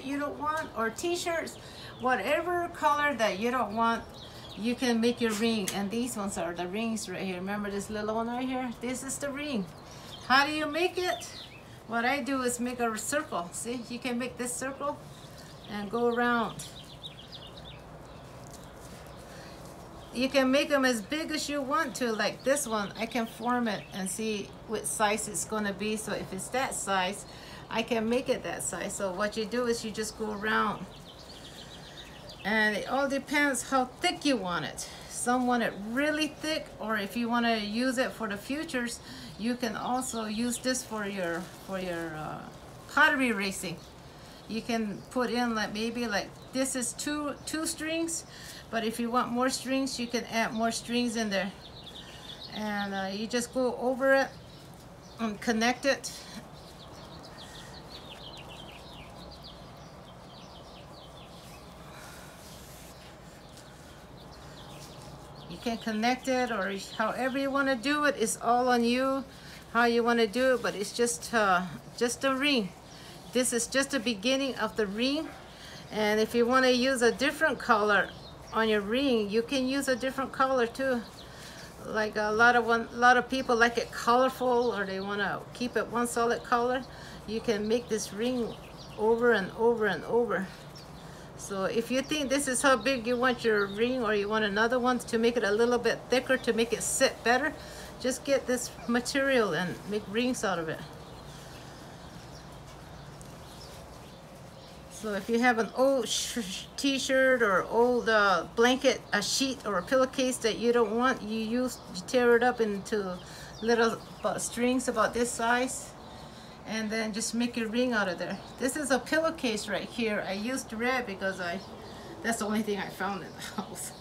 that you don't want, or t-shirts, whatever color that you don't want, you can make your ring. And these ones are the rings right here. Remember this little one right here? This is the ring. How do you make it? What I do is make a circle. See, you can make this circle and go around. You can make them as big as you want to, like this one. I can form it and see what size it's gonna be. So if it's that size, I can make it that size. So what you do is you just go around. And it all depends how thick you want it. Some want it really thick, or if you want to use it for the futures, you can also use this for your pottery racing. You can put in like maybe like this is two strings, but if you want more strings, you can add more strings in there. And you just go over it and connect it. You can connect it, or however you want to do it. It's all on you, how you want to do it, but it's just a ring. This is just the beginning of the ring. And if you want to use a different color on your ring, you can use a different color too. Like a lot of people like it colorful, or they want to keep it one solid color. You can make this ring over and over and over. So if you think this is how big you want your ring, or you want another one to make it a little bit thicker to make it sit better, just get this material and make rings out of it. So if you have an old t-shirt or old blanket, a sheet or a pillowcase that you don't want, you tear it up into little strings about this size, and then just make your ring out of there. This is a pillowcase right here. I used red because that's the only thing I found in the house.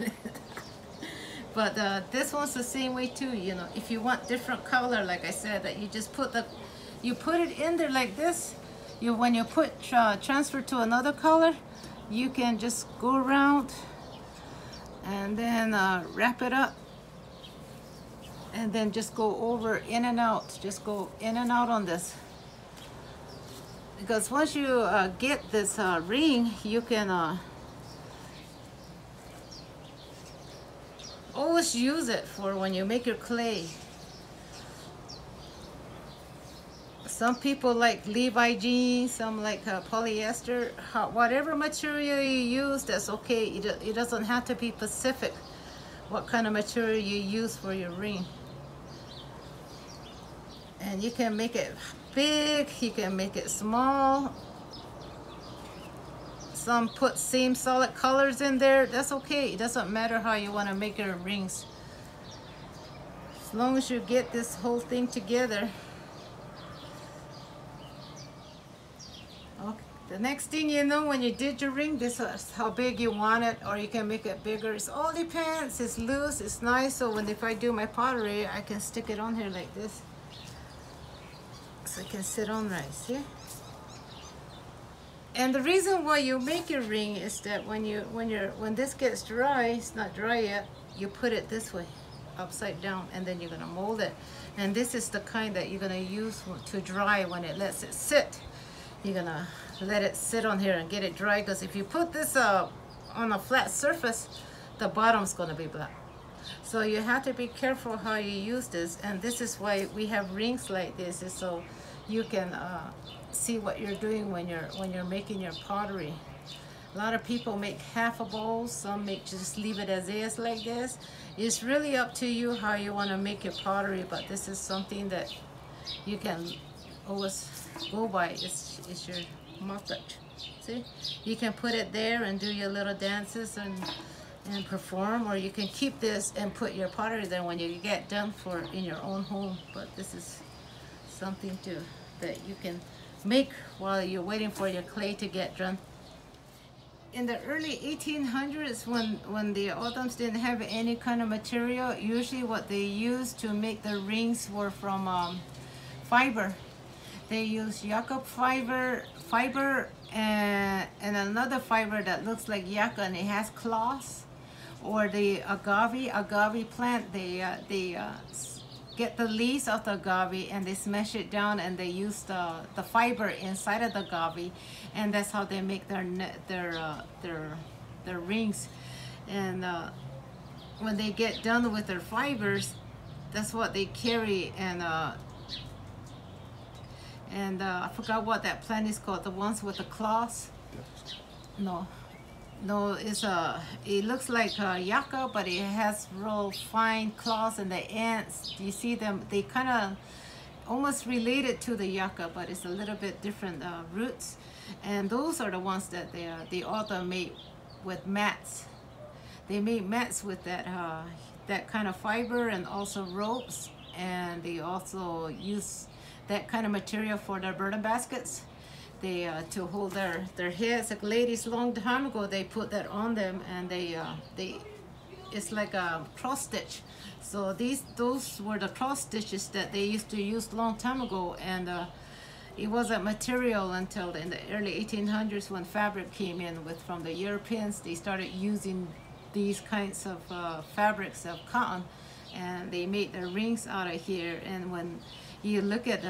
But this one's the same way too. You know, if you want different color, like I said, that you just put it in there like this. When you put transfer to another color, you can just go around and then wrap it up, and then just go over in and out. Just go in and out on this. Because once you get this ring, you can always use it for when you make your clay. Some people like Levi jeans, some like polyester. Whatever material you use, that's okay. It doesn't have to be specific what kind of material you use for your ring. And you can make it big, you can make it small. Some put same solid colors in there. That's okay. It doesn't matter how you want to make your rings. As long as you get this whole thing together. Okay. The next thing you know, when you did your ring, this is how big you want it, or you can make it bigger. It all depends. It's loose, it's nice. So if I do my pottery, I can stick it on here like this. So it can sit on right, see? And the reason why you make your ring is that when this gets dry, it's not dry yet, you put it this way, upside down, and then you're gonna mold it. And this is the kind that you're gonna use to dry when it lets it sit. You're gonna let it sit on here and get it dry, because if you put this on a flat surface, the bottom's gonna be black. So you have to be careful how you use this, and this is why we have rings like this, is so you can see what you're doing when you're making your pottery. A lot of people make half a bowl, some just leave it as is like this. It's really up to you how you want to make your pottery, but this is something that you can always go by. It's your muppet. See, you can put it there and do your little dances and perform, or you can keep this and put your pottery there when you get done in your own home. But this is something that you can make while you're waiting for your clay to get done. In the early 1800s, when the Oldhams didn't have any kind of material, usually what they used to make the rings were from fiber. They used yucca fiber and another fiber that looks like yucca and it has claws, or the agave plant. They get the leaves of the agave and they smash it down and they use the fiber inside of the agave, and that's how they make their rings. And when they get done with their fibers, that's what they carry. And I forgot what that plant is called, the ones with the claws. No, it looks like a yucca, but it has real fine claws, and the ants, you see them, they kind of almost related to the yucca, but it's a little bit different roots. And those are the ones that the author made with mats. They made mats with that kind of fiber, and also ropes, and they also use that kind of material for their burden baskets. They to hold their heads. Like ladies long time ago, they put that on them, and they it's like a cross stitch. So those were the cross stitches that they used to use long time ago, and it wasn't material until in the early 1800s when fabric came in from the Europeans. They started using these kinds of fabrics of cotton, and they made their rings out of here. And when you look at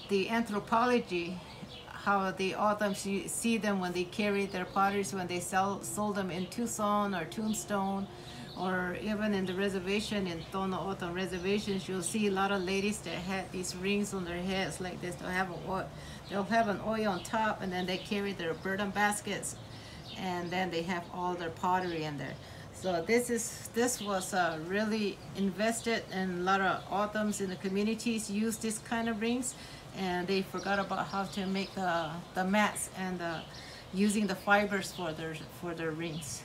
the anthropology, how the autumns, you see them when they carry their potteries, when they sold them in Tucson or Tombstone, or even in the reservation, in Tono Autumn reservations, you'll see a lot of ladies that had these rings on their heads like this. They'll have an oil on top, and then they carry their burden baskets, and then they have all their pottery in there. So this was really invested, and a lot of autumns in the communities use this kind of rings, and they forgot about how to make the mats and using the fibers for their rings.